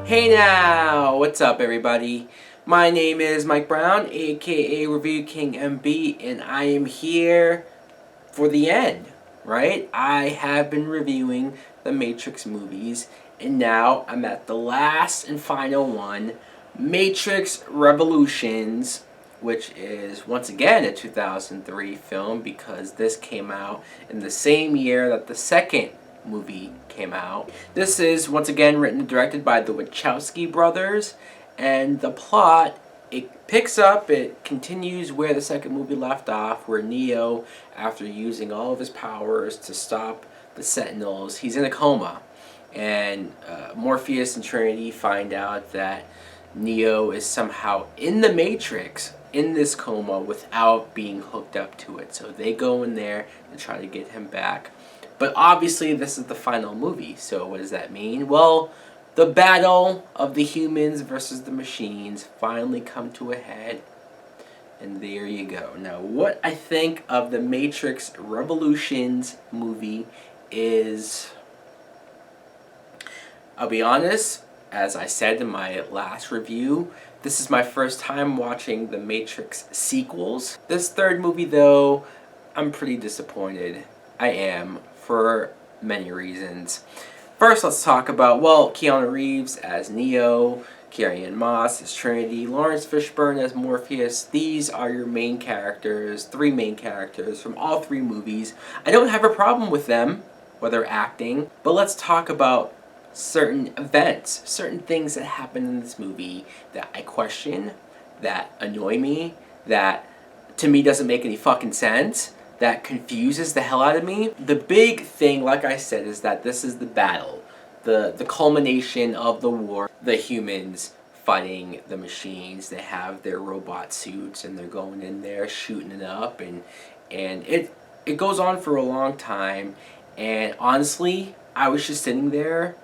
Hey now, what's up everybody? My name is Mike Brown, aka ReviewKingMB, and I am here for the end, right? I have been reviewing the Matrix movies, and now I'm at the last and final one, Matrix Revolutions, which is once again a 2003 film because this came out in the same year that the second movie came out. This is once again written and directed by the Wachowski brothers, and the plot, it continues where the second movie left off, where Neo, after using all of his powers to stop the Sentinels, he's in a coma, and Morpheus and Trinity find out that Neo is somehow in the Matrix, in this coma, without being hooked up to it. So they go in there and try to get him back. But obviously this is the final movie, so what does that mean? Well, the battle of the humans versus the machines finally come to a head, and there you go. Now, what I think of the Matrix Revolutions movie is, I'll be honest, as I said in my last review, this is my first time watching the Matrix sequels. This third movie, though, I'm pretty disappointed. I am, for many reasons. First, let's talk about, well, Keanu Reeves as Neo, Carrie-Anne Moss as Trinity, Lawrence Fishburne as Morpheus. These are your main characters, three main characters from all three movies. I don't have a problem with them, or their acting, but let's talk about certain events, certain things that happen in this movie that I question, that annoy me, that to me doesn't make any fucking sense, that confuses the hell out of me. The big thing, like I said, is that this is the battle, the culmination of the war. The humans fighting the machines. They have their robot suits and they're going in there shooting it up, and it goes on for a long time. And honestly, I was just sitting there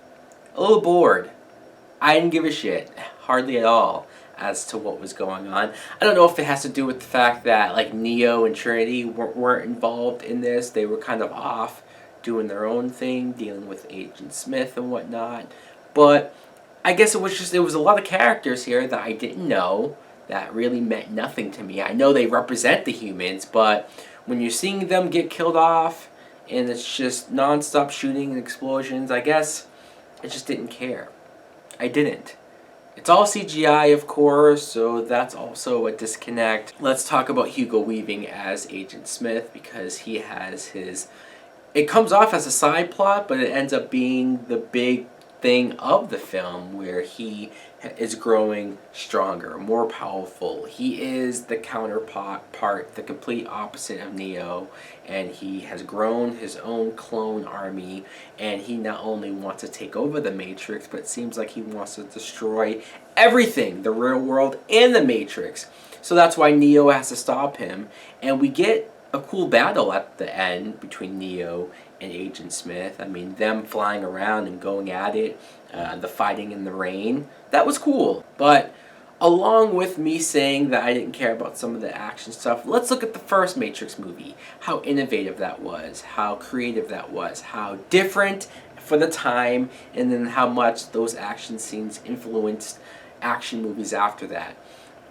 a little bored. I didn't give a shit, hardly at all, as to what was going on. I don't know if it has to do with the fact that like Neo and Trinity weren't involved in this. They were kind of off doing their own thing, dealing with Agent Smith and whatnot. But I guess it was a lot of characters here that I didn't know, that really meant nothing to me. I know they represent the humans, but when you're seeing them get killed off and it's just non-stop shooting and explosions, I guess I just didn't care. I didn't. It's all CGI, of course, so that's also a disconnect. Let's talk about Hugo Weaving as Agent Smith, because he has his... It comes off as a side plot, but it ends up being the big thing of the film, where he is growing stronger, more powerful. He is the counterpart, the complete opposite of Neo, and he has grown his own clone army, and he not only wants to take over the Matrix, but it seems like he wants to destroy everything, the real world and the Matrix. So that's why Neo has to stop him, and we get a cool battle at the end between Neo and Agent Smith. I mean, them flying around and going at it, the fighting in the rain, that was cool. But along with me saying that I didn't care about some of the action stuff, let's look at the first Matrix movie. How innovative that was, how creative that was, how different for the time, and then how much those action scenes influenced action movies after that.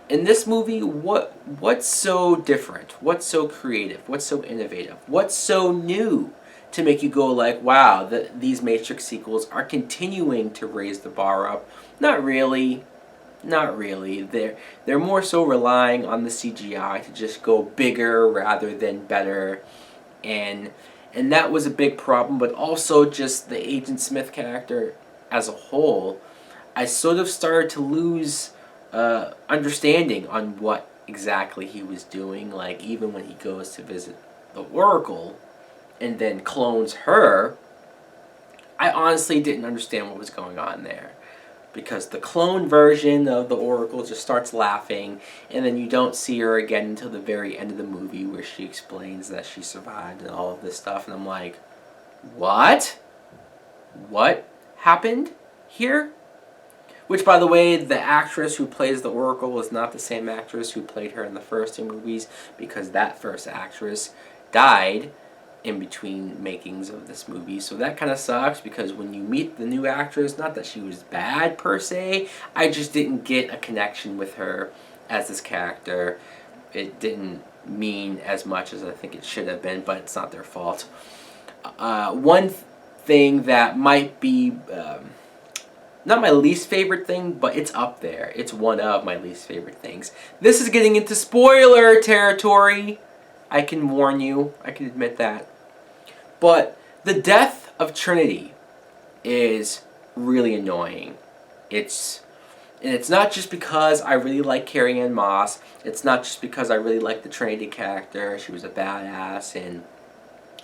In this movie, what's so different? What's so creative? What's so innovative? What's so new to make you go like, wow, these Matrix sequels are continuing to raise the bar up? Not really. Not really. They're more so relying on the CGI to just go bigger rather than better. And that was a big problem, but also just the Agent Smith character as a whole. I sort of started to lose understanding on what exactly he was doing. Like, even when he goes to visit the Oracle and then clones her, I honestly didn't understand what was going on there, because the clone version of the Oracle just starts laughing, and then you don't see her again until the very end of the movie, where she explains that she survived and all of this stuff, and I'm like, what happened here? Which, by the way, the actress who plays the Oracle is not the same actress who played her in the first two movies, because that first actress died in between makings of this movie. So that kind of sucks, because when you meet the new actress, not that she was bad per se, I just didn't get a connection with her as this character. It didn't mean as much as I think it should have been, but it's not their fault. One thing that might be not my least favorite thing, but it's up there. It's one of my least favorite things. This is getting into spoiler territory. I can warn you. I can admit that. But the death of Trinity is really annoying. It's not just because I really like Carrie-Anne Moss. It's not just because I really like the Trinity character. She was a badass, and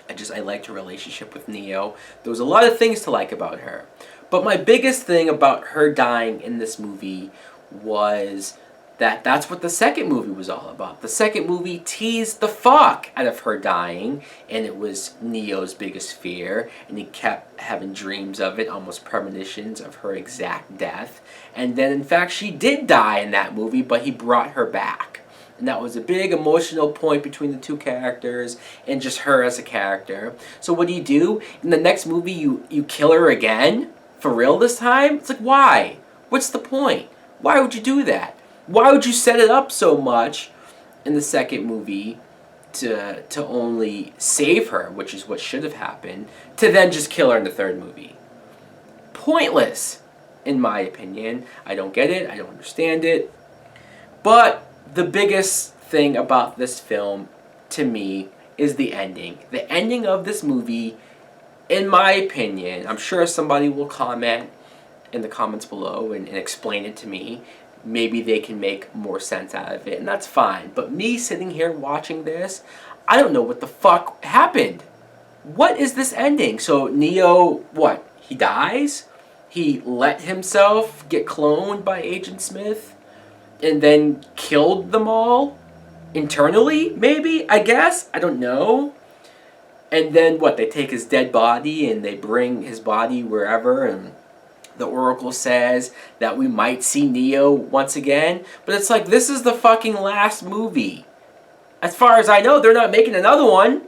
I liked her relationship with Neo. There was a lot of things to like about her. But my biggest thing about her dying in this movie was that's what the second movie was all about. The second movie teased the fuck out of her dying, and it was Neo's biggest fear, and he kept having dreams of it, almost premonitions of her exact death. And then, in fact, she did die in that movie, but he brought her back. And that was a big emotional point between the two characters, and just her as a character. So what do? In the next movie, you kill her again? For real this time? It's like, why? What's the point? Why would you do that? Why would you set it up so much in the second movie to only save her, which is what should have happened, to then just kill her in the third movie? Pointless, in my opinion. I don't get it. I don't understand it. But the biggest thing about this film, to me, is the ending. The ending of this movie, in my opinion, I'm sure somebody will comment in the comments below and explain it to me. Maybe they can make more sense out of it, and that's fine. But me sitting here watching this, I don't know what the fuck happened. What is this ending? So Neo, what? He dies? He let himself get cloned by Agent Smith and then killed them all? Internally, maybe? I guess? I don't know. And then what? They take his dead body and they bring his body wherever, and the Oracle says that we might see Neo once again. But it's like, this is the fucking last movie. As far as I know, they're not making another one.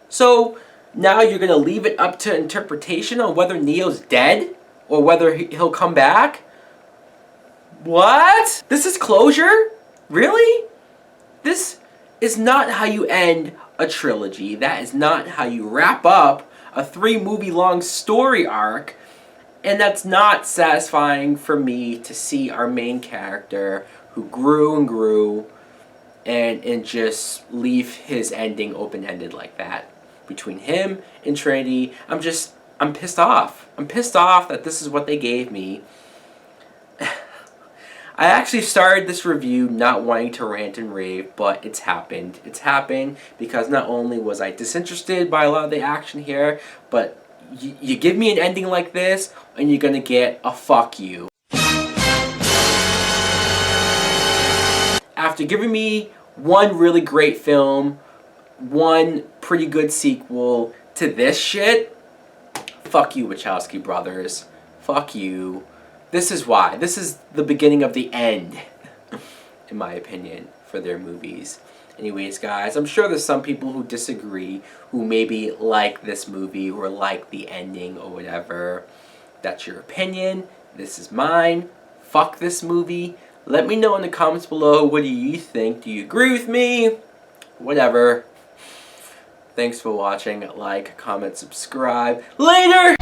So now you're going to leave it up to interpretation on whether Neo's dead or whether he'll come back? What? This is closure? Really? This is not how you end a trilogy. That is not how you wrap up a 3-movie long story arc. And that's not satisfying for me to see our main character, who grew and grew, and just leave his ending open-ended like that. Between him and Trinity, I'm pissed off. I'm pissed off that this is what they gave me. I actually started this review not wanting to rant and rave, but it's happened. It's happened because not only was I disinterested by a lot of the action here, but you give me an ending like this, and you're gonna get a fuck you. After giving me one really great film, one pretty good sequel to this shit, fuck you, Wachowski brothers. Fuck you. This is why. This is the beginning of the end, in my opinion, for their movies. Anyways, guys, I'm sure there's some people who disagree, who maybe like this movie or like the ending or whatever. That's your opinion. This is mine. Fuck this movie. Let me know in the comments below, what do you think? Do you agree with me? Whatever. Thanks for watching. Like, comment, subscribe. Later!